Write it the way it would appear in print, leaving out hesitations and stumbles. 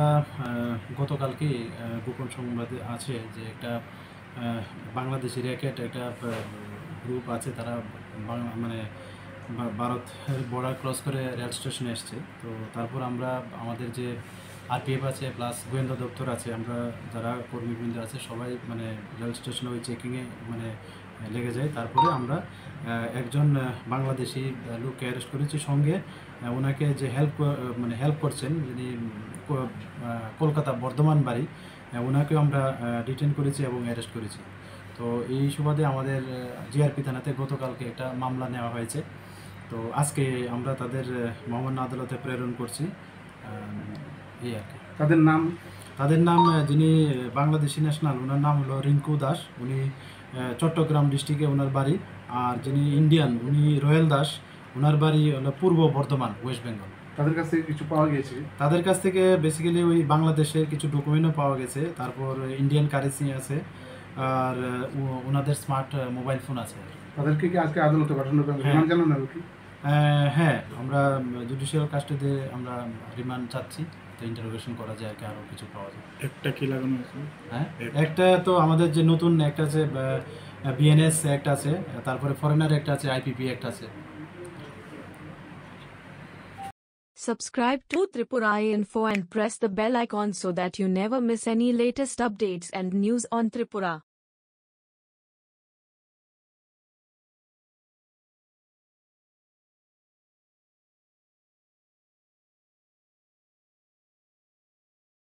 আমরা গতকালকে গোপন সংবাদে আছে যে একটা বাংলাদেশি র্যাকেট একটা গ্রুপ আছে, তারা মানে ভারতের বর্ডার ক্রস করে রেল স্টেশনে এসছে। তো তারপর আমরা আমাদের যে আরপিএফ আছে প্লাস গোয়েন্দা দপ্তর আছে, আমরা যারা কর্মীবৃন্দ আছে সবাই মানে রেল স্টেশনে ওই চেকিংয়ে মানে লেগে যায়। তারপরে আমরা একজন বাংলাদেশি লোককে অ্যারেস্ট করেছি, সঙ্গে ওনাকে যে হেল্প করছেন, যিনি কলকাতা বর্ধমান বাড়ি, ওনাকেও আমরা ডিটেন করেছি এবং অ্যারেস্ট করেছি। তো এই সুবাদে আমাদের জিআরপি থানাতে গতকালকে একটা মামলা নেওয়া হয়েছে। তো আজকে আমরা তাদের মহামান্য আদালতে প্রেরণ করছি। এই আর কি। তাদের নাম যিনি বাংলাদেশি ন্যাশনাল, ওনার নাম হলো রিঙ্কু দাস, উনি চট্টগ্রাম ডিস্ট্রিক্টে ওনার বাড়ি। আর যিনি ইন্ডিয়ান, উনি রয়েল দাস, ওনার বাড়ি হলো পূর্ব বর্ধমান, ওয়েস্ট বেঙ্গল। তাদের কাছ থেকে কিছু পাওয়া গেছে? তাদের কাছ থেকে বেসিক্যালি ওই বাংলাদেশের কিছু ডকুমেন্টও পাওয়া গেছে, তারপর ইন্ডিয়ান কারেন্সি আছে, আর ওনাদের স্মার্ট মোবাইল ফোন আছে। তাদেরকে কি আজকে আদালতে পাঠানো রিমান্ড জানানো হবে কি? হ্যাঁ, আমরা জুডিশিয়াল কাস্টডিতে আমরা রিমান্ড চাচ্ছি, তো ইন্টারোগেশন করা যায় আর কি, আরও কিছু পাওয়া যায়। একটা কি লাগানো আছে? হ্যাঁ, একটা তো আমাদের যে নতুন একটা আছে বিএনএস একটা আছে, তারপরে ফরেনার একটা আছে, আইপিপি একটা আছে। Subscribe to Tripura Info and press the bell icon so that you never miss any latest updates and news on Tripura.